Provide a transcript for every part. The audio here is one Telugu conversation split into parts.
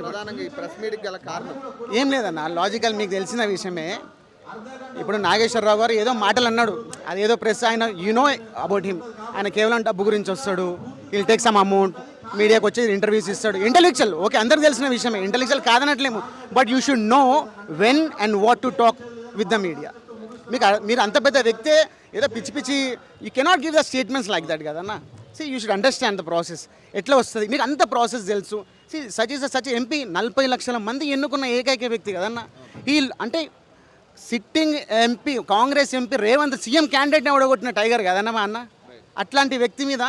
ప్రధానంగా ఈ ప్రెస్ మీట్కి గల కారణం ఏం లేదన్న, లాజికల్ మీకు తెలిసిన విషయమే. ఇప్పుడు నాగేశ్వరరావు గారు ఏదో మాటలు అన్నాడు, అదేదో ప్రెస్ ఆయన నో అబౌట్ హిమ్, ఆయన కేవలం డబ్బు గురించి వస్తాడు, విల్ టేక్ సమ్ అమౌంట్, మీడియాకి వచ్చి ఇంటర్వ్యూస్ ఇస్తాడు. ఇంటెలెక్చువల్, ఓకే, అందరికి తెలిసిన విషయమే, ఇంటెలెక్చువల్ కాదనట్లేము. But you should know when and what to talk with the media. మీరు అంత పెద్ద వ్యక్తే ఏదో పిచ్చి పిచ్చి, you cannot give the statements like that కదన్నా. See you should understand the process, ఎట్లా వస్తుంది మీకు అంత ప్రాసెస్ తెలుసు. సి సచ్ ఎంపీ 40 లక్షల మంది ఎన్నుకున్న ఏకైక వ్యక్తి కదన్నా. ఈ అంటే sitting MP, Congress MP Revanth CM క్యాండిడేట్ని ఓడగొట్టిన టైగర్ కదన్నా మా అన్న. అట్లాంటి వ్యక్తి మీద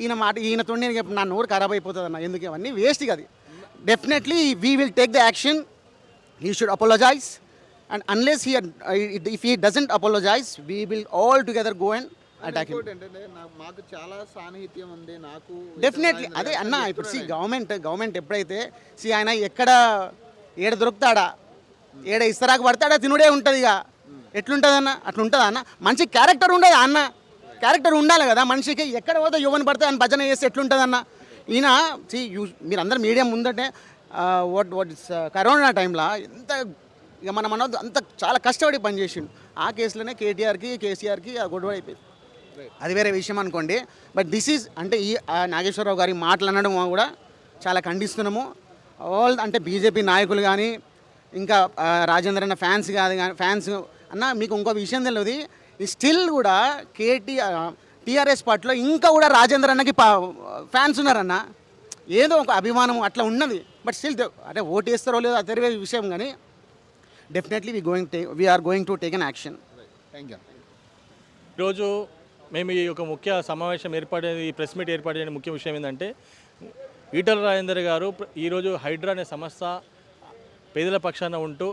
ఈయనతో నా నోరు ఖరాబ్ అయిపోతుంది అన్న. ఎందుకు అవన్నీ వేస్ట్ కదా. Definitely we will take the action. He should apologise, and unless if he doesn't apologise we will all together go and attack him. మాకు చాలా సాన్నిహిత్యం ఉంది నాకు డెఫినెట్లీ అదే అన్న. ఇప్పుడు గవర్నమెంట్ ఎప్పుడైతే ఆయన ఏడ దొరుకుతాడా, ఏడ ఇస్తరాకు పడతాడా తినుడే ఉంటుంది. ఇక ఎట్లుంటుంది అన్న, అట్లుంటుందా అన్న? మంచి క్యారెక్టర్ ఉండదు అన్న, క్యారెక్టర్ ఉండాలి కదా మనిషికి. ఎక్కడ పోతే యువని పడితే అని భజన చేస్తే ఎట్లుంటుంది అన్న. ఈయన మీరందరూ మీడియా ముందంటే కరోనా టైంలో ఎంత ఇక మనం అంత చాలా కష్టపడి పనిచేసిండు. ఆ కేసులోనే కేటీఆర్కి కేసీఆర్కి గొడవ అయిపోయింది, అది వేరే విషయం అనుకోండి. బట్ దిస్ ఈజ్ అంటే ఈ నాగేశ్వరరావు గారి మాటలు అనడం కూడా చాలా ఖండిస్తున్నాము. అంటే బీజేపీ నాయకులు కానీ ఇంకా రాజేంద్ర అన్న ఫ్యాన్స్ అన్న, మీకు ఇంకో విషయం తెలియదు, స్టిల్ కూడా టీఆర్ఎస్ పార్టీలో ఇంకా కూడా రాజేంద్ర అన్నకి ఫ్యాన్స్ ఉన్నారన్న. ఏదో ఒక అభిమానం అట్లా ఉన్నది. బట్ స్టిల్ అంటే ఓటు వేస్తారో లేదో అది తెలియే విషయం, కానీ definitely we are going to take an action. Thank you. ఈరోజు మేము ఈ ఒక ముఖ్య సమావేశం ఏర్పడేది, ఈ ప్రెస్ మీట్ ఏర్పాటు ముఖ్య విషయం ఏంటంటే, ఈటల రాజేందర్ గారు ఈరోజు హైడ్రా అనే సంస్థ పేదల పక్షాన ఉంటూ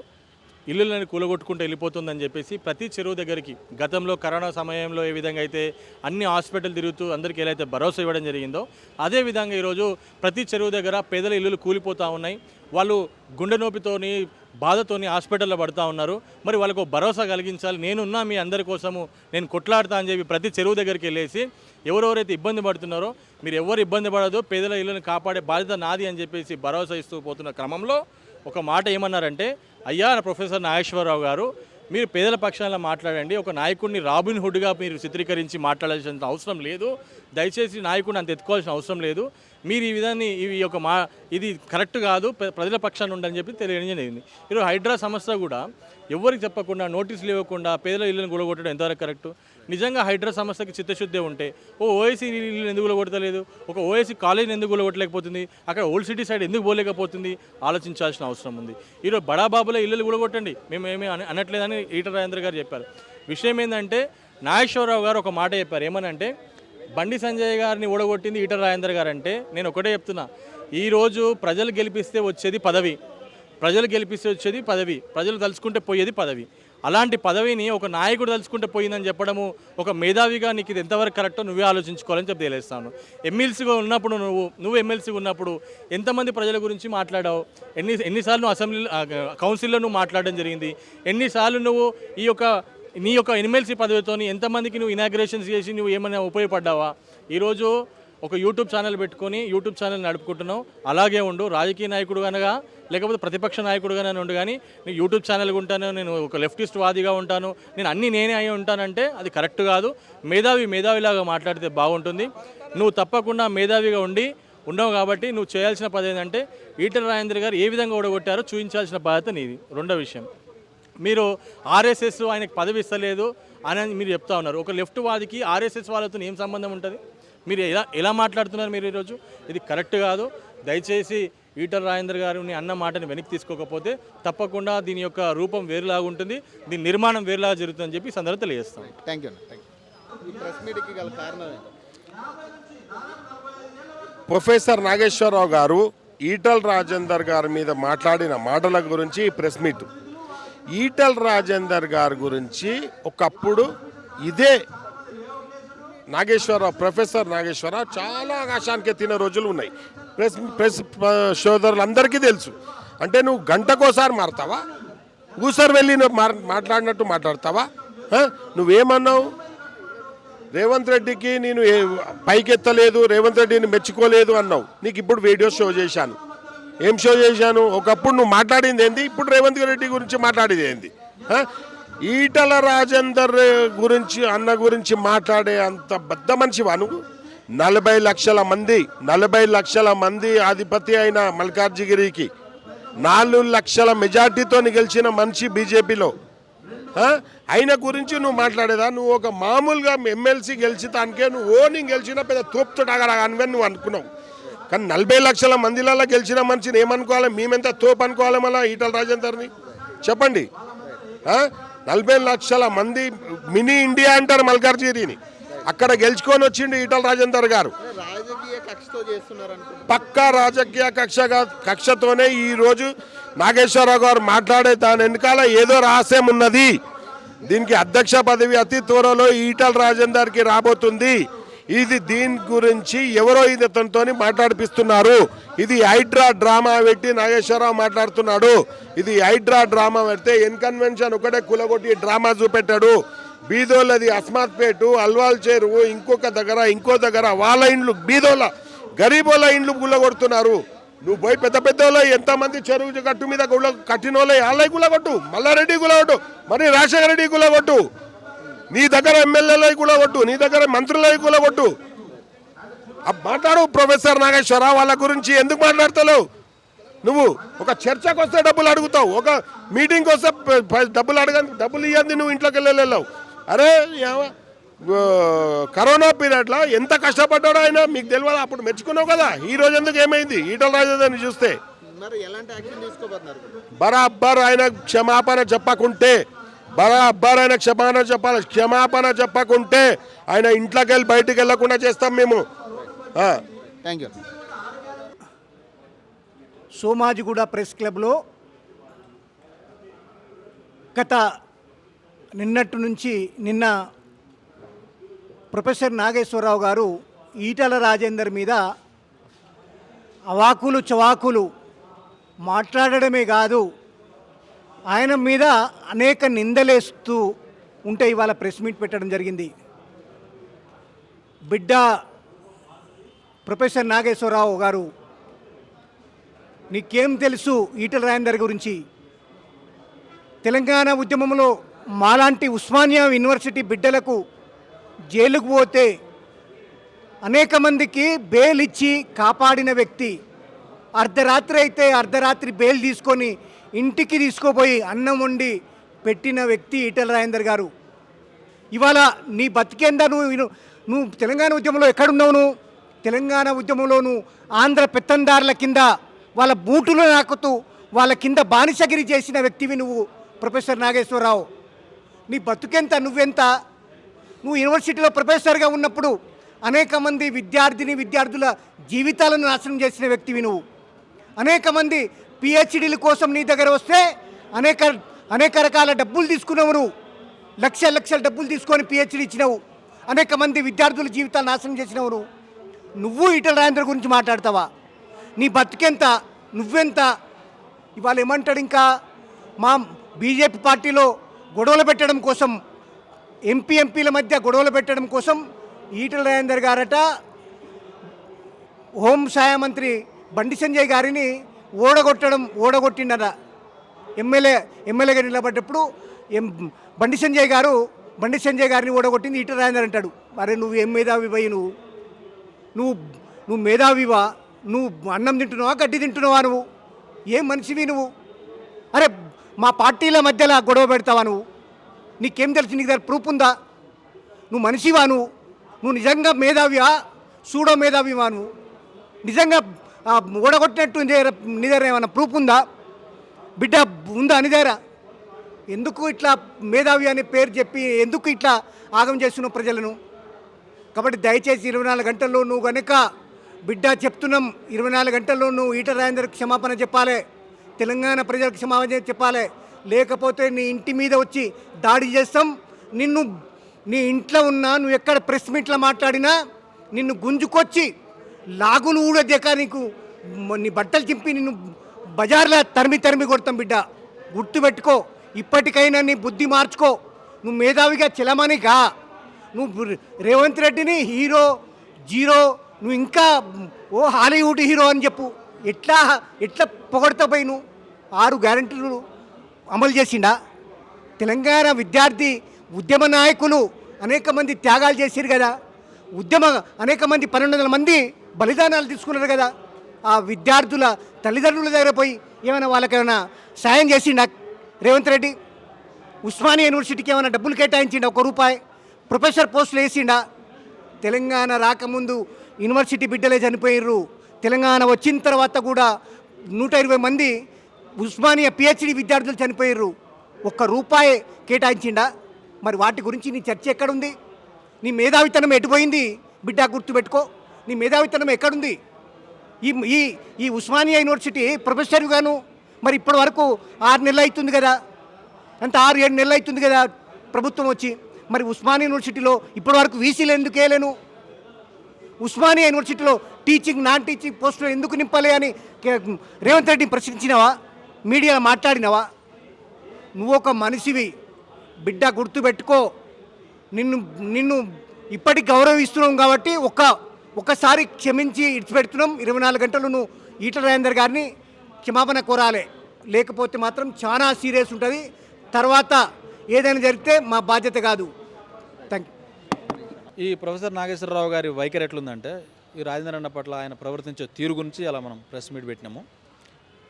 ఇల్లులని కూలగొట్టుకుంటూ వెళ్ళిపోతుందని చెప్పేసి ప్రతి చెరువు దగ్గరికి గతంలో కరోనా సమయంలో ఏ విధంగా అయితే అన్ని హాస్పిటల్ తిరుగుతూ అందరికీ ఎలా అయితే భరోసా ఇవ్వడం జరిగిందో, అదేవిధంగా ఈరోజు ప్రతి చెరువు దగ్గర పేదల ఇల్లులు కూలిపోతూ ఉన్నాయి. వాళ్ళు గుండె నొప్పితోని బాధతోని హాస్పిటల్లో పడుతూ ఉన్నారు. మరి వాళ్ళకు భరోసా కలిగించాలి, నేనున్నా మీ అందరి కోసము, నేను కొట్లాడతా అని చెప్పి ప్రతి చెరువు దగ్గరికి వెళ్ళేసి ఎవరెవరైతే ఇబ్బంది పడుతున్నారో మీరు ఎవరు ఇబ్బంది పడదు, పేదల ఇళ్ళని కాపాడే బాధ్యత నాది అని చెప్పేసి భరోసా ఇస్తూ పోతున్న క్రమంలో ఒక మాట ఏమన్నారంటే, అయ్యా ప్రొఫెసర్ నాగేశ్వరరావు గారు, మీరు పేదల పక్షాన మాట్లాడండి, ఒక నాయకుడిని రాబిన్ హుడ్గా మీరు చిత్రీకరించి మాట్లాడాల్సిన అవసరం లేదు, దయచేసి నాయకుడిని అంత ఎత్తుకోవాల్సిన అవసరం లేదు, మీరు ఈ విధాన్ని ఇది కరెక్ట్ కాదు, ప్రజల పక్షాన ఉండని చెప్పి తెలియజేయడం జరిగింది. ఈరోజు హైడ్రా సంస్థ కూడా ఎవరికి చెప్పకుండా నోటీసులు ఇవ్వకుండా పేదల ఇళ్ళని కూలగొట్టడం ఎంతవరకు కరెక్టు? నిజంగా హైడ్రా సంస్థకి చిత్తశుద్ధి ఉంటే ఓఎస్సీ ఇల్లు ఎందుకు కూలగొట్టలేదు, ఒక ఓఎస్సీ కాలేజీని ఎందుకు కూలగొట్టలేకపోతుంది, అక్కడ ఓల్డ్ సిటీ సైడ్ ఎందుకు పోలేకపోతుంది, ఆలోచించాల్సిన అవసరం ఉంది. ఈరోజు బడాబాబుల ఇల్లు కూలగొట్టండి, మేము ఏమీ అనట్లేదని ఈటల రాజేందర్ గారు చెప్పారు. విషయం ఏంటంటే, నాగేశ్వరరావు గారు ఒక మాట చెప్పారు, ఏమనంటే బండి సంజయ్ గారిని ఓడగొట్టింది ఈటల రాజేందర్ గారు అంటే, నేను ఒకటే చెప్తున్నా, ఈరోజు ప్రజలు గెలిపిస్తే వచ్చేది పదవి, ప్రజలు తలుచుకుంటే పోయేది పదవి. అలాంటి పదవిని ఒక నాయకుడు తలుచుకుంటే పోయిందని చెప్పడము, ఒక మేధావిగా నీకు ఇది ఎంతవరకు కరెక్టో నువ్వే ఆలోచించుకోవాలని చెప్పి తెలియజేస్తాను. ఎమ్మెల్సీగా ఉన్నప్పుడు నువ్వు ఎమ్మెల్సీగా ఉన్నప్పుడు ఎంతమంది ప్రజల గురించి మాట్లాడావు, ఎన్నిసార్లు నువ్వు అసెంబ్లీ కౌన్సిల్లో నువ్వు మాట్లాడడం జరిగింది, ఎన్నిసార్లు నువ్వు నీ యొక్క ఎమ్మెల్సీ పదవితో ఎంతమందికి నువ్వు ఇనాగ్రేషన్స్ చేసి నువ్వు ఏమైనా ఉపయోగపడ్డావా? ఈరోజు ఒక యూట్యూబ్ ఛానల్ పెట్టుకొని యూట్యూబ్ ఛానల్ నడుపుకుంటున్నావు, అలాగే ఉండు. రాజకీయ నాయకుడు కనుక లేకపోతే ప్రతిపక్ష నాయకుడుగానే ఉండు, కానీ నేను యూట్యూబ్ ఛానల్గా ఉంటాను, నేను ఒక లెఫ్టిస్ట్ వాదిగా ఉంటాను, నేను నేనే అయి ఉంటానంటే అది కరెక్ట్ కాదు. మేధావిలాగా మాట్లాడితే బాగుంటుంది. నువ్వు తప్పకుండా మేధావిగా ఉండవు కాబట్టి నువ్వు చేయాల్సిన పని ఏంటంటే, ఈటల రాజేందర్ గారు ఏ విధంగా ఓడగొట్టారో చూపించాల్సిన బాధ్యత నీది. రెండో విషయం, మీరు ఆర్ఎస్ఎస్ ఆయనకు పదవి ఇస్తలేదు అని మీరు చెప్తా ఉన్నారు. ఒక లెఫ్ట్ వాదికి ఆర్ఎస్ఎస్ వాళ్ళతో ఏం సంబంధం ఉంటుంది? మీరు ఎలా మాట్లాడుతున్నారు మీరు ఈరోజు? ఇది కరెక్ట్ కాదు. దయచేసి ఈటల రాజేందర్ గారిని అన్న మాటని వెనక్కి తీసుకోకపోతే తప్పకుండా దీని యొక్క రూపం వేరులాగా ఉంటుంది, దీని నిర్మాణం వేరులాగా జరుగుతుందని చెప్పి సందర్భంగా తెలియజేస్తాం. Thank you. ఈ ప్రెస్ మీట్కి గల కారణం ప్రొఫెసర్ నాగేశ్వరరావు గారు ఈటల రాజేందర్ గారి మీద మాట్లాడిన మాటల గురించి ప్రెస్ మీట్. ఈటల రాజేందర్ గారి గురించి ఒకప్పుడు ఇదే ప్రొఫెసర్ నాగేశ్వరరావు చాలా ఆకాశానికి ఎత్తిన రోజులు ఉన్నాయి. ప్రెస్ సోదరులందరికీ తెలుసు. అంటే నువ్వు గంటకోసారి మారుతావా, ఊసరు వెళ్ళి మాట్లాడినట్టు మాట్లాడతావా? నువ్వేమన్నావు? రేవంత్ రెడ్డికి నేను పైకెత్తలేదు, రేవంత్ రెడ్డిని మెచ్చుకోలేదు అన్నావు. నీకు ఇప్పుడు వీడియో షో చేశాను. ఏం షో చేశాను? ఒకప్పుడు నువ్వు మాట్లాడింది ఏంది, ఇప్పుడు రేవంత్ రెడ్డి గురించి మాట్లాడేది ఏంది? ఈటల రాజేందర్ గురించి అన్న గురించి మాట్లాడే అంత పెద్ద మనిషివా నువ్వు? 40 లక్షల మంది అధిపతి అయిన మల్కార్జిగిరికి 4 లక్షల మెజార్టీతో గెలిచిన మనిషి బీజేపీలో. ఆయన గురించి నువ్వు మాట్లాడేదా? నువ్వు ఒక మామూలుగా ఎమ్మెల్సీ గెలిచితానికే నేను గెలిచిన పెద్ద తోపుతోటగా అని నువ్వు అనుకున్నావు. కానీ 40 లక్షల మందిలలో గెలిచిన మనిషిని ఏమనుకోవాలి? మేమెంత తోపు అనుకోవాలి మళ్ళీ ఈటల రాజేందర్ని? చెప్పండి. 40 లక్షల మంది మినీ ఇండియా అంటారు మల్కార్జిగిరిని. అక్కడ గెలుచుకొని వచ్చిండు ఈటల రాజేందర్ గారు. రాజకీయ కక్షతో చేస్తున్నారు పక్కా రాజకీయ కక్షతోనే ఈరోజు నాగేశ్వరరావు గారు మాట్లాడే దాని వెనకాల ఏదో రహస్యం ఉన్నది. దీనికి అధ్యక్ష పదవి అతి త్వరలో ఈటల రాజేందర్కి రాబోతుంది. దీని గురించి ఎవరో ఇది అతనితో మాట్లాడిపిస్తున్నారు. ఇది హైడ్రా డ్రామా పెట్టి నాగేశ్వరరావు మాట్లాడుతున్నాడు. ఇది హైడ్రా డ్రామా పెడితే ఎన్కన్వెన్షన్ ఒకటే కులగొట్టి డ్రామా చూపెట్టాడు. బీదోళ్ళది అస్మాత్పేటు, అల్వాల్ చెరువు, ఇంకో దగ్గర వాళ్ళ ఇండ్లు, బీదోళ్ళ గరీబోళ్ళ ఇండ్లు గుల్లగొడుతున్నారు. నువ్వు పోయి పెద్ద వాళ్ళు ఎంతమంది చెరువు గట్టు మీద కట్టిన వాళ్ళు వాళ్ళకి గుల్లగొట్టు, మల్లారెడ్డి గుల్లగొట్టు, మరి రాజశేఖర రెడ్డి గుల్లగొట్టు, నీ దగ్గర ఎమ్మెల్యేలకి గుల్లగొట్టు, నీ దగ్గర మంత్రులకి గుల్లగొట్టు. మాట్లాడు ప్రొఫెసర్ నాగేశ్వరరావు వాళ్ళ గురించి ఎందుకు మాట్లాడతావు నువ్వు? ఒక చర్చకు వస్తే డబ్బులు అడుగుతావు, ఒక మీటింగ్కి వస్తే డబ్బులు ఇవ్వండి, నువ్వు ఇంట్లోకి వెళ్ళలేవు. అరే కరోనా పీరియడ్లో ఎంత కష్టపడ్డాడో ఆయన మీకు తెలియదు. అప్పుడు మెచ్చుకున్నావు కదా. ఈ రోజు ఎందుకు ఏమైంది ఈటల రాజేందర్ని చూస్తే? బరాబర్ ఆయన క్షమాపణ చెప్పకుంటే ఆయన ఇంట్లోకి వెళ్ళి బయటికి వెళ్ళకుండా చేస్తాం మేము. Thank you. సోమాజిగూడ ప్రెస్ క్లబ్లో గత నిన్న ప్రొఫెసర్ నాగేశ్వరరావు గారు ఈటల రాజేందర్ మీద అవాకులు చవాకులు మాట్లాడడమే కాదు, ఆయన మీద అనేక నిందలేస్తూ ఉంటే ఇవాళ ప్రెస్ మీట్ పెట్టడం జరిగింది. బిడ్డ ప్రొఫెసర్ నాగేశ్వరరావు గారు, నీకేం తెలుసు ఈటల రాజేందర్ గురించి? తెలంగాణ ఉద్యమంలో మాలాంటి ఉస్మానియా యూనివర్సిటీ బిడ్డలకు జైలుకు పోతే అనేక మందికి బెయిల్ ఇచ్చి కాపాడిన వ్యక్తి. అర్ధరాత్రి బెయిల్ తీసుకొని ఇంటికి తీసుకుపోయి అన్నం వండి పెట్టిన వ్యక్తి ఈటల రాజేందర్ గారు. ఇవాళ నీ బతికేందా? నువ్వు తెలంగాణ ఉద్యమంలో ఎక్కడున్నావు? నువ్వు తెలంగాణ ఉద్యమంలో నువ్వు ఆంధ్ర పెత్తందారుల కింద వాళ్ళ బూటులు నాకుతూ వాళ్ళ కింద బానిసగిరి చేసిన వ్యక్తివి నువ్వు ప్రొఫెసర్ నాగేశ్వరరావు. నీ బతుకెంత? నువ్వెంత? నువ్వు యూనివర్సిటీలో ప్రొఫెసర్గా ఉన్నప్పుడు అనేక మంది విద్యార్థుల జీవితాలను నాశనం చేసిన వ్యక్తివి నువ్వు. అనేక మంది పిహెచ్డీల కోసం నీ దగ్గర వస్తే అనేక రకాల డబ్బులు తీసుకున్నావు. నువ్వు లక్షల డబ్బులు తీసుకొని పిహెచ్డీ ఇచ్చినావు. అనేక మంది విద్యార్థుల జీవితాలు నాశనం చేసినావు. నువ్వు ఈటల రాజేందర్ గురించి మాట్లాడతావా? నీ బతుకెంత? నువ్వెంత? ఇవాళ ఏమంటాడు? ఇంకా మా బీజేపీ పార్టీలో గొడవలు పెట్టడం కోసం, ఎంపీల మధ్య గొడవలు పెట్టడం కోసం ఈటల రాజేందర్ గారట హోంశాఖ మంత్రి బండి సంజయ్ గారిని ఓడగొట్టిండట. ఎమ్మెల్యేగా నిలబడ్డప్పుడు బండి సంజయ్ గారిని ఓడగొట్టింది ఈటల రాజేందర్ అంటాడు. అరే నువ్వు ఏం మేధావి పోయి నువ్వు మేధావివా? నువ్వు అన్నం తింటున్నావా, గడ్డి తింటున్నావా? నువ్వు ఏం మనిషివి నువ్వు? అరే మా పార్టీల మధ్యలో గొడవ పెడతావా నువ్వు? నీకేం తెలుసు? నీకు దగ్గర ప్రూఫ్ ఉందా? నువ్వు మనిషివా? నువ్వు నిజంగా మేధావివా, సూడో మేధావివా? నువ్వు నిజంగా ఓడగొట్టినట్టు నీ దగ్గర ఏమైనా ప్రూఫ్ ఉందా? బిడ్డ ఉందా నీ దగ్గర? ఎందుకు ఇట్లా మేధావి అనే పేరు చెప్పి ఎందుకు ఇట్లా ఆగం చేస్తున్నావు ప్రజలను? కాబట్టి దయచేసి 24 గంటల్లో నువ్వు కనుక బిడ్డ చెప్తున్నాం, 24 గంటల్లో నువ్వు ఈటల రాజేందర్కి క్షమాపణ చెప్పాలి, తెలంగాణ ప్రజలకు క్షమాపణ చెప్పాలి. లేకపోతే నీ ఇంటి మీద వచ్చి దాడి చేస్తాం. నీ ఇంట్లో ఉన్నా, నువ్వు ఎక్కడ ప్రెస్ మీట్లో మాట్లాడినా నిన్ను గుంజుకొచ్చి లాగులు ఊడదేక నీకు నీ బట్టలు చింపి నిన్ను బజార్లో తరిమి కొడతాం. బిడ్డ గుర్తుపెట్టుకో. ఇప్పటికైనా నీ బుద్ధి మార్చుకో. నువ్వు మేధావిగా చెలమనిగా నువ్వు రేవంత్ రెడ్డిని హీరో జీరో, నువ్వు ఇంకా హాలీవుడ్ హీరో అని చెప్పు. ఎట్లా ఎట్లా పొగడతా పోయి నువ్వు 6 గ్యారెంటీలు అమలు చేసిండా? తెలంగాణ విద్యార్థి ఉద్యమ నాయకులు అనేక మంది త్యాగాలు చేశారు కదా, అనేక మంది 1200 మంది బలిదానాలు తీసుకున్నారు కదా. ఆ విద్యార్థుల తల్లిదండ్రుల దగ్గర పోయి ఏమైనా వాళ్ళకేమైనా సాయం చేసిండా రేవంత్ రెడ్డి? ఉస్మానియా యూనివర్సిటీకి ఏమైనా డబ్బులు కేటాయించిండా? 1 రూపాయి ప్రొఫెసర్ పోస్టులు వేసిండా? తెలంగాణ రాకముందు యూనివర్సిటీ బిడ్డలే చనిపోయిర్రు. తెలంగాణ వచ్చిన తర్వాత కూడా 120 మంది ఉస్మానియా పిహెచ్డి విద్యార్థులు చనిపోయిర్రు. 1 రూపాయి కేటాయించిండా? మరి వాటి గురించి నీ చర్చ ఎక్కడుంది? నీ మేధావితనం ఎటుపోయింది? బిడ్డ గుర్తుపెట్టుకో, నీ మేధావితనం ఎక్కడుంది? ఈ ఈ ఈ ఉస్మానియా యూనివర్సిటీ ప్రొఫెసర్గాను మరి ఇప్పటి వరకు 6 నెలలు అవుతుంది కదా, అంత 6-7 నెలలు అవుతుంది కదా ప్రభుత్వం వచ్చి. మరి ఉస్మానియా యూనివర్సిటీలో ఇప్పటి వరకు వీసీలు ఎందుకు వేయలేను? ఉస్మానియా యూనివర్సిటీలో టీచింగ్ నాన్ టీచింగ్ పోస్టులు ఎందుకు నింపాలి అని రేవంత్ రెడ్డిని ప్రశ్నించినావా? మీడియాలో మాట్లాడినావా? నువ్వు ఒక మనిషివి బిడ్డ, గుర్తుపెట్టుకో. నిన్ను ఇప్పటికి గౌరవిస్తున్నాం కాబట్టి ఒక్కసారి క్షమించి ఇడిచిపెడుతున్నాం. 24 గంటలు నువ్వు ఈటల రాజేందర్ గారిని క్షమాపణ కోరాలి, లేకపోతే మాత్రం చాలా సీరియస్ ఉంటుంది. తర్వాత ఏదైనా జరిగితే మా బాధ్యత కాదు. Thank you. ఈ ప్రొఫెసర్ నాగేశ్వరరావు గారి వైఖరి ఎట్లుందంటే, ఈ రాజేంద్ర అన్న పట్ల ఆయన ప్రవర్తించే తీరు గురించి అలా మనం ప్రెస్ మీట్ పెట్టినాము.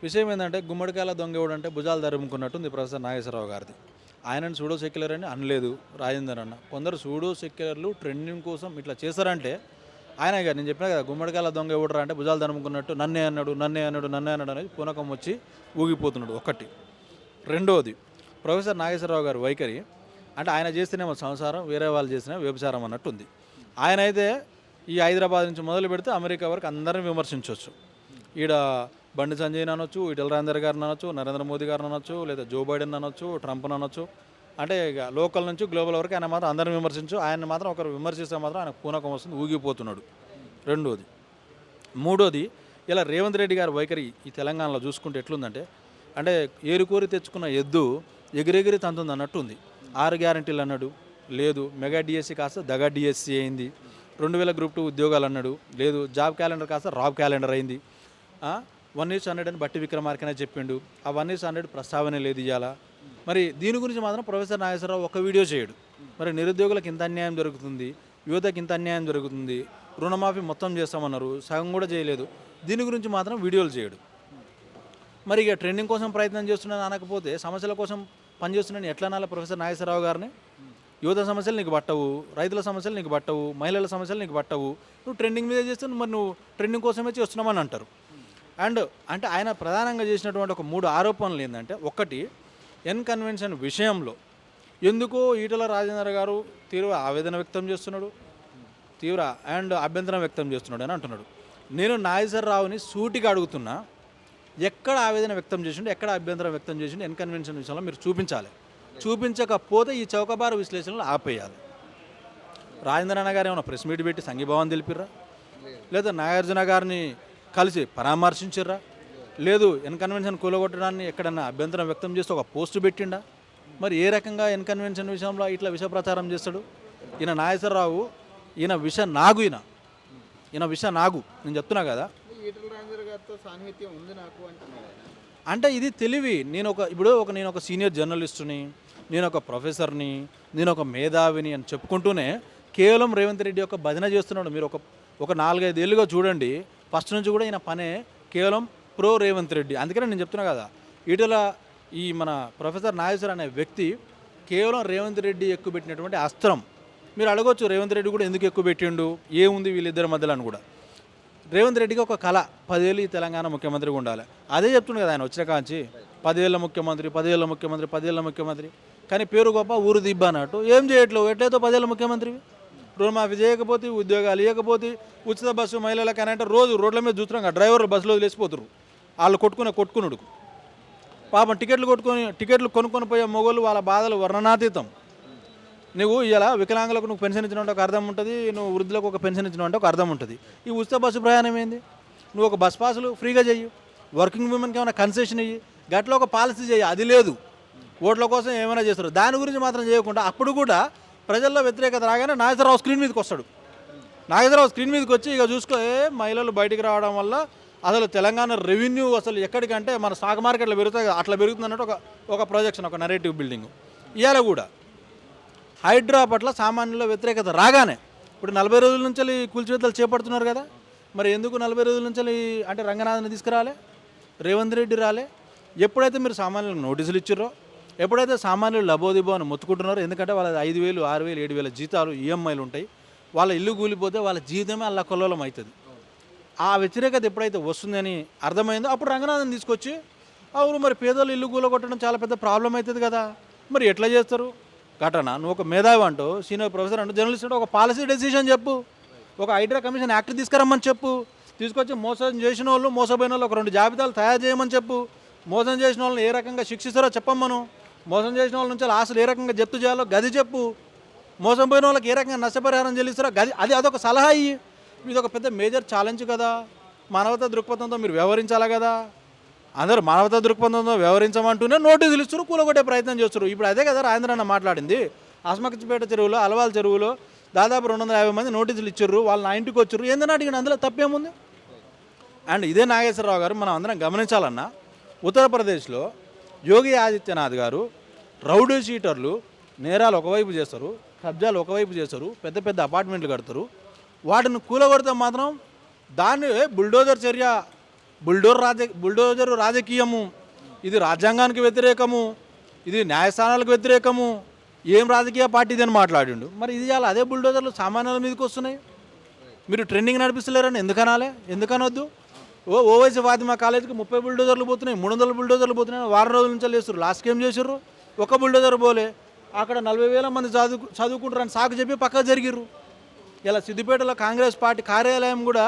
విషయం ఏంటంటే, గుమ్మడికాయల దొంగ అంటే భుజాలు దరుముకున్నట్టుంది ప్రొఫెసర్ నాగేశ్వరరావు గారిది. ఆయనను సూడో సెక్యులర్ అని అనలేదు రాజేందర్ అన్న. కొందరు సూడో సెక్యులర్లు ట్రెండింగ్ కోసం ఇట్లా చేశారంటే ఆయన గారు, నేను చెప్పినా కదా, గుమ్మడికాయల దొంగ ఎవడరా అంటే భుజాలు దరుముకున్నట్టు నన్నే అన్నాడు అనేది పూనకం వచ్చి ఊగిపోతున్నాడు. ఒకటి. రెండోది, ప్రొఫెసర్ నాగేశ్వరరావు గారి వైఖరి అంటే ఆయన చేస్తేనేమో సంసారం, వేరే వాళ్ళు చేసినా వ్యభిచారం అన్నట్టు ఉంది. ఆయన అయితే ఈ హైదరాబాద్ నుంచి మొదలు పెడితే అమెరికా వరకు అందరిని విమర్శించవచ్చు. ఈడ బండి సంజయ్ అనొచ్చు, ఈటల రాజేందర్ గారిని అనొచ్చు, నరేంద్ర మోదీ గారిని అనొచ్చు, లేదా జో బైడెన్ అనొచ్చు, ట్రంప్ని అనొచ్చు. అంటే ఇక లోకల్ నుంచి గ్లోబల్ వరకు ఆయన మాత్రం అందరిని విమర్శించు. ఆయన మాత్రం ఒకరు విమర్శిస్తే మాత్రం ఆయన పూనకం వస్తుంది, ఊగిపోతున్నాడు. రెండోది. మూడోది, ఇలా రేవంత్ రెడ్డి గారి వైఖరి ఈ తెలంగాణలో చూసుకుంటే ఎట్లుందంటే, అంటే ఏరుకోరి తెచ్చుకున్న ఎద్దు ఎగిరెగిరి తంతుంది అన్నట్టు ఉంది. 6 గ్యారెంటీలు అన్నాడు, లేదు. మెగా డిఎస్సి కాస్త దగా డిఎస్సి అయింది. 2000 గ్రూప్ 2 ఉద్యోగాలు అన్నాడు, లేదు. జాబ్ క్యాలెండర్ కాస్త రాబ్ క్యాలెండర్ అయింది. 1:100 అని బట్టి విక్రమార్కనే చెప్పిండు. ఆ 1:100 ప్రస్తావన లేదు ఇవాళ. మరి దీని గురించి మాత్రం ప్రొఫెసర్ నాగేశ్వరరావు ఒక వీడియో చేయడు. మరి నిరుద్యోగులకు ఇంత అన్యాయం జరుగుతుంది, యువతకి ఇంత అన్యాయం జరుగుతుంది, రుణమాఫీ మొత్తం చేస్తామన్నారు, సగం కూడా చేయలేదు. దీని గురించి మాత్రం వీడియోలు చేయడు. మరి ఇక ట్రెండింగ్ కోసం ప్రయత్నం చేస్తున్నాను అనకపోతే సమస్యల కోసం పనిచేస్తున్నాను ఎట్లా అనాలి ప్రొఫెసర్ నాగేశ్వరరావు గారిని? యువత సమస్యలు నీకు పట్టవు, రైతుల సమస్యలు నీకు పట్టవు, మహిళల సమస్యలు నీకు పట్టవు, నువ్వు ట్రెండింగ్ మీద చేస్తే మరి నువ్వు ట్రెండింగ్ కోసమే చేస్తున్నామని అంటారు. అండ్ అంటే ఆయన ప్రధానంగా చేసినటువంటి ఒక 3 ఆరోపణలు ఏంటంటే, ఒకటి, ఎన్ కన్వెన్షన్ విషయంలో ఎందుకో ఈటల రాజేందర్ గారు తీవ్ర ఆవేదన వ్యక్తం చేస్తున్నాడు, తీవ్ర అభ్యంతరం వ్యక్తం చేస్తున్నాడు అని అంటున్నాడు. నేను నాగేశ్వరరావుని సూటిగా అడుగుతున్నా, ఎక్కడ ఆవేదన వ్యక్తం చేసిండు, ఎక్కడ అభ్యంతరం వ్యక్తం చేసిండు ఎన్ కన్వెన్షన్ విషయంలో మీరు చూపించాలి. చూపించకపోతే ఈ చౌకబారు విశ్లేషణలు ఆపేయాలి. రాజేంద్ర అన్న గారు ఏమైనా ప్రెస్ మీట్ పెట్టి సంఘీభావం తెలిపిర్రా? లేదా నాగార్జున గారిని కలిసి పరామర్శించిర్రా? లేదు. ఎన్ కన్వెన్షన్ కూలగొట్టడాన్ని ఎక్కడన్నా అభ్యంతరం వ్యక్తం చేస్తే ఒక పోస్టు పెట్టిండా? మరి ఏ రకంగా ఎన్ కన్వెన్షన్ విషయంలో ఇట్లా విష ప్రచారం చేస్తాడు? ఈయన నాగేశ్వరరావు, ఈయన విష నాగు, ఈయన విష నాగు. నేను చెప్తున్నా కదా, ఈటల రాజేందర్ గారితో సాన్నిహిత్యం ఉంది నాకు అంటున్నాడు. అంటే ఇది తెలివి. నేను ఒక సీనియర్ జర్నలిస్టుని, నేను ఒక ప్రొఫెసర్ని, నేను ఒక మేధావిని అని చెప్పుకుంటూనే కేవలం రేవంత్ రెడ్డి యొక్క భజన చేస్తున్నాడు. మీరు ఒక 4-5 ఏళ్ళుగా చూడండి, ఫస్ట్ నుంచి కూడా ఈయన పనే కేవలం ప్రో రేవంత్ రెడ్డి. అందుకనే నేను చెప్తున్నా కదా, ఈటల ఈ మన ప్రొఫెసర్ నాగేశ్వర అనే వ్యక్తి కేవలం రేవంత్ రెడ్డి ఎక్కువ పెట్టినటువంటి అస్త్రం. మీరు అడగొచ్చు రేవంత్ రెడ్డి కూడా ఎందుకు ఎక్కువ పెట్టిండు, ఏముంది వీళ్ళిద్దరి మధ్యలో అని కూడా. రేవంత్ రెడ్డికి ఒక కళ, 10 ఏళ్ళు ఈ తెలంగాణ ముఖ్యమంత్రిగా ఉండాలి. అదే చెప్తుండే కదా ఆయన వచ్చిన కాంచి, 10 ఏళ్ళ ముఖ్యమంత్రి. కానీ పేరు గొప్ప, ఊరు దిబ్బ అన్నట్టు. ఏం చేయట్లేవు, ఎట్లయితే 10 ఏళ్ళ ముఖ్యమంత్రివి. రుణమాఫీ చేయకపోతే, ఉద్యోగాలు ఇవ్వకపోతే, ఉచిత బస్సు మహిళలకు అని అంటే రోజు రోడ్ల మీద చూస్తున్నాం కదా, డ్రైవర్లు బస్సులో వదిలేసిపోతున్నారు. వాళ్ళు కొట్టుకున్నాడు పాపం. టికెట్లు కొనుక్కొని పోయే మొగోళ్ళు వాళ్ళ బాధలు వర్ణనాతీతం. నువ్వు ఇలా వికలాంగులకు నువ్వు పెన్షన్ ఇచ్చినట్టు ఒక అర్థం ఉంటుంది, నువ్వు వృద్ధులకు ఒక పెన్షన్ ఇచ్చినట్టు ఒక అర్థం ఉంటుంది. ఈ ఉచిత బస్సు ప్రయాణం ఏంది? నువ్వు ఒక బస్ పాసులు ఫ్రీగా చెయ్యి, వర్కింగ్ ఉమెన్కి ఏమైనా కన్సెషన్ ఇయ్యి, గట్ల ఒక పాలసీ చెయ్యి. అది లేదు, ఓట్ల కోసం ఏమైనా చేస్తారు. దాని గురించి మాత్రం చేయకుండా అప్పుడు కూడా ప్రజల్లో వ్యతిరేకత రాగానే నాగేశ్వరరావు స్క్రీన్ మీదకి వస్తాడు. నాగేశ్వరరావు స్క్రీన్ మీదకి వచ్చి ఇక చూసుకో, మహిళలు బయటికి రావడం వల్ల అసలు తెలంగాణ రెవెన్యూ అసలు ఎక్కడికంటే మన స్టాక్ మార్కెట్లో పెరుగుతుంది కదా, అట్లా పెరుగుతుంది అన్నట్టు ఒక ప్రొజెక్షన్, ఒక నెరేటివ్ బిల్డింగ్. ఇవాళ కూడా హైడ్రా పట్ల సామాన్యుల వ్యతిరేకత రాగానే ఇప్పుడు 40 రోజుల నుంచి కూల్చివేతలు చేపడుతున్నారు కదా, మరి ఎందుకు 40 రోజుల నుంచి అంటే రంగనాథ్ని తీసుకురాలే, రేవంత్ రెడ్డి రాలే? ఎప్పుడైతే మీరు సామాన్యులకు నోటీసులు ఇచ్చిర్రో, ఎప్పుడైతే సామాన్యులు లబోదిబో అని మొత్తుకుంటున్నారో, ఎందుకంటే వాళ్ళ 5,000, 6,000, 7,000 జీతాలు ఈఎంఐలు ఉంటాయి, వాళ్ళ ఇల్లు కూలిపోతే వాళ్ళ జీవితమే అలా కొల్లోలం అవుతుంది. ఆ వ్యతిరేకత ఎప్పుడైతే వస్తుందని అర్థమైందో అప్పుడు రంగనాథన్ తీసుకొచ్చి, అవును మరి పేదలు ఇల్లు కూలగొట్టడం చాలా పెద్ద ప్రాబ్లం అవుతుంది కదా, మరి ఎట్లా చేస్తారు ఘటన? నువ్వు ఒక మేధావి అంటూ, సీనియర్ ప్రొఫెసర్ అంటూ, జర్నలిస్ట్ అంటూ ఒక పాలసీ డెసిషన్ చెప్పు, ఒక హైడ్రా కమిషన్ యాక్ట్ తీసుకురమ్మని చెప్పు, తీసుకొచ్చి మోసం చేసిన వాళ్ళు, మోసపోయిన వాళ్ళు ఒక 2 జాబితాలు తయారు చేయమని చెప్పు, మోసం చేసిన వాళ్ళని ఏ రకంగా శిక్షిస్తారో చెప్పమ్మను, మోసం చేసిన వాళ్ళ నుంచి ఆస్తులు ఏ రకంగా జప్తు చేయాలో గది చెప్పు, మోసం పోయిన వాళ్ళకి ఏ రకంగా నష్టపరిహారం చెల్లిస్తారో గది, అదొక సలహా ఇయ్యి. ఇది ఒక పెద్ద మేజర్ ఛాలెంజ్ కదా, మానవతా దృక్పథంతో మీరు వ్యవహరించాలా కదా. అందరూ మానవతా దృక్పథంతో వ్యవహరించమంటూనే నోటీసులు ఇస్తారు, కూలగొట్టే ప్రయత్నం చేస్తారు. ఇప్పుడు అదే కదా రాజేంద్ర అన్న మాట్లాడింది. అస్మకచ్చిపేట చెరువులో, అలవాల చెరువులో దాదాపు 250 మంది నోటీసులు ఇచ్చారు, వాళ్ళు నా ఇంటికి వచ్చారు, ఏందని అడిగిన అందులో తప్పేముంది? అండ్ ఇదే నాగేశ్వరరావు గారు మనం అందరం గమనించాలన్నా, ఉత్తరప్రదేశ్లో యోగి ఆదిత్యనాథ్ గారు రౌడీ షీటర్లు నేరాలు ఒకవైపు చేస్తారు, కబ్జాలు ఒకవైపు చేస్తారు, పెద్ద పెద్ద అపార్ట్మెంట్లు కడతారు, వాటిని కూలగొడితే మాత్రం దాన్ని బుల్డోజర్ చర్య, బుల్డోజర్ రాజకీయము, ఇది రాజ్యాంగానికి వ్యతిరేకము, ఇది న్యాయస్థానాలకు వ్యతిరేకము, ఏం రాజకీయ పార్టీ అని మాట్లాడిండు. మరి ఇది చాలా అదే బుల్డోజర్లు సామాన్యుల మీదకి వస్తున్నాయి. మీరు ట్రెండింగ్ నడిపిస్తలేరని ఎందుకనాలే, ఎందుకనొద్దు? ఓవైసీ ఫాతిమా కాలేజీకి 30 బుల్డోజర్లు పోతున్నాయి, 300 బుల్డోజర్లు పోతున్నాయి, వారం రోజుల నుంచి లేస్తారు. లాస్ట్కి ఏం చేసారు? ఒక బుల్డోజర్ పోలే, అక్కడ 40,000 మంది చదువుకుంటారని సాకు చెప్పి పక్కకు జరిగిర్రు. ఇలా సిద్దిపేటలో కాంగ్రెస్ పార్టీ కార్యాలయం కూడా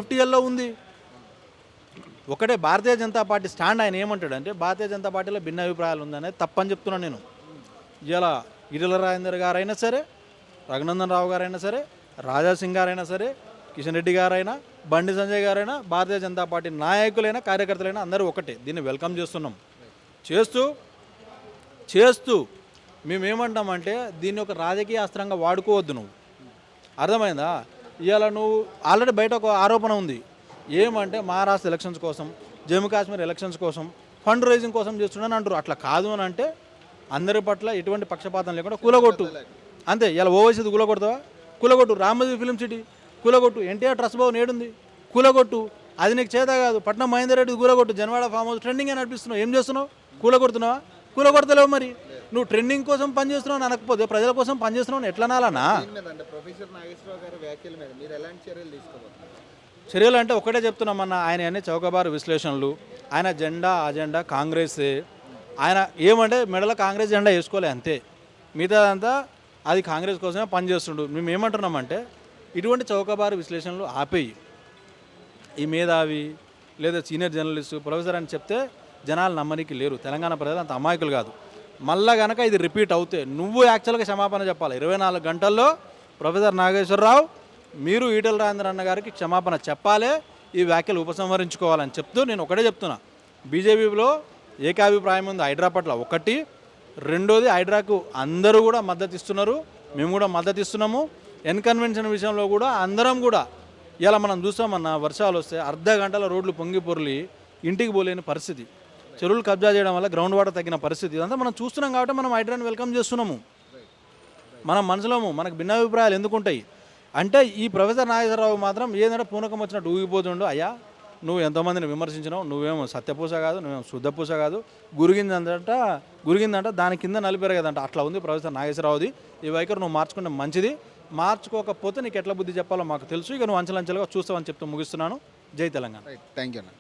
FTLలో ఉంది. ఒకటే భారతీయ జనతా పార్టీ స్టాండ్ ఆయన ఏమంటాడంటే, భారతీయ జనతా పార్టీలో భిన్న అభిప్రాయాలు ఉందనేది తప్పని చెప్తున్నాను నేను. ఇలా ఈటెల రాజేందర్ గారైనా సరే, రఘునందన్ రావు గారైనా సరే, రాజాసింగ్ గారైనా సరే, కిషన్ రెడ్డి గారైనా, బండి సంజయ్ గారైనా, భారతీయ జనతా పార్టీ నాయకులైనా కార్యకర్తలైనా అందరూ ఒకటే. దీన్ని వెల్కమ్ చేస్తున్నాం. చేస్తూ మేమేమంటామంటే దీన్ని ఒక రాజకీయ అస్త్రంగా వాడుకోవద్దు. నువ్వు అర్థమైందా? ఇవాళ నువ్వు ఆల్రెడీ బయట ఒక ఆరోపణ ఉంది, ఏమంటే మహారాష్ట్ర ఎలక్షన్స్ కోసం, జమ్మూ కాశ్మీర్ ఎలక్షన్స్ కోసం ఫండ్ రైజింగ్ కోసం చేస్తున్నాను అంటారు. అట్లా కాదు అని అంటే అందరి పట్ల ఎటువంటి పక్షపాతం లేకుండా కూలగొట్టు అంతే. ఇలా ఓవైసీది కూలగొడతావా? కూలగొట్టు. రామోజీ ఫిలిం సిటీ కూలగొట్టు. ఎన్టీఆర్ ట్రస్ట్ భవన్ ఏడుంది? కూలగొట్టు. అది నీకు చేత కాదు. పట్నం మహేందర్ రెడ్డి కూలగొట్టు. జనవాడ ఫామ్ హౌస్ ట్రెండింగ్ అని నడిపిస్తున్నావు, ఏం చేస్తున్నావు? కూలగొడుతున్నావా? కూలగొడతలేవు. మరి నువ్వు ట్రెండింగ్ కోసం పనిచేస్తున్నావు అనకపోతే ప్రజల కోసం పనిచేస్తున్నావు ఎట్లా నాలనా? ప్రొఫెసర్ నాగేశ్వరరావు గారి వ్యాఖ్యల మీద మీరు ఎలాంటి చర్యలు తీసుకోబోతున్నారు? చర్యలు అంటే ఒకటే చెప్తున్నామన్నా, ఆయన అన్ని చౌకబారు విశ్లేషణలు, ఆయన అజెండా కాంగ్రెసే. ఆయన ఏమంటే మెడలో కాంగ్రెస్ జెండా వేసుకోలే అంతే, మిగతాదంతా అది కాంగ్రెస్ కోసమే పనిచేస్తుండు. మేము ఏమంటున్నామంటే ఇటువంటి చౌకబారు విశ్లేషణలు ఆపేయి. ఈ మేధావి లేదా సీనియర్ జర్నలిస్టు ప్రొఫెసర్ అని చెప్తే జనాలు నమ్మనికి లేరు. తెలంగాణ ప్రజలు అంత అమాయకులు కాదు. మళ్ళా కనుక ఇది రిపీట్ అవుతే నువ్వు యాక్చువల్గా క్షమాపణ చెప్పాలి. 24 గంటల్లో ప్రొఫెసర్ నాగేశ్వరరావు మీరు ఈటెల రాజేందర్ అన్న గారికి క్షమాపణ చెప్పాలి, ఈ వ్యాఖ్యలు ఉపసంహరించుకోవాలని చెప్తూ నేను ఒకటే చెప్తున్నా, బీజేపీలో ఏకాభిప్రాయం ఉంది హైడ్రా పట్ల. ఒకటి, రెండోది హైడ్రాకు అందరూ కూడా మద్దతు ఇస్తున్నారు, మేము కూడా మద్దతు ఇస్తున్నాము. ఎన్కన్వెన్షన్ విషయంలో కూడా అందరం కూడా ఇలా మనం చూస్తామన్న, వర్షాలు వస్తే అర్ధ గంటల రోడ్లు పొంగి పొర్లి ఇంటికి పోలేని పరిస్థితి, చెరువులు కబ్జా చేయడం వల్ల గ్రౌండ్ వాటర్ తగ్గిన పరిస్థితి, ఇదంతా మనం చూస్తున్నాం. కాబట్టి మనం హైడ్రాని వెల్కమ్ చేస్తున్నాము. మనం మనసులో మనకు భిన్నాభిప్రాయాలు ఎందుకుంటాయి అంటే, ఈ ప్రొఫెసర్ నాగేశ్వరరావు మాత్రం ఏదంటే పూనకం వచ్చినట్టు ఊగిపోతుండు. అయ్యా నువ్వు ఎంతోమందిని విమర్శించినావు, నువ్వేమో సత్యపూస కాదు, నువ్వేమో శుద్ధపూస కాదు, గురిగిందంట దాని కింద నలిపారు కదంట. అట్లా ఉంది ప్రొఫెసర్ నాగేశ్వరరావుది. ఈ వైఖరి నువ్వు మార్చుకుంటే మంచిది, మార్చుకోకపోతే నీకు ఎట్లా బుద్ధి చెప్పాలో మాకు తెలుసు. ఇక నువ్వు అంచెలంచెలుగా చూస్తావని చెప్తూ ముగిస్తున్నాను. జై తెలంగాణ. థ్యాంక్ యూ అన్న.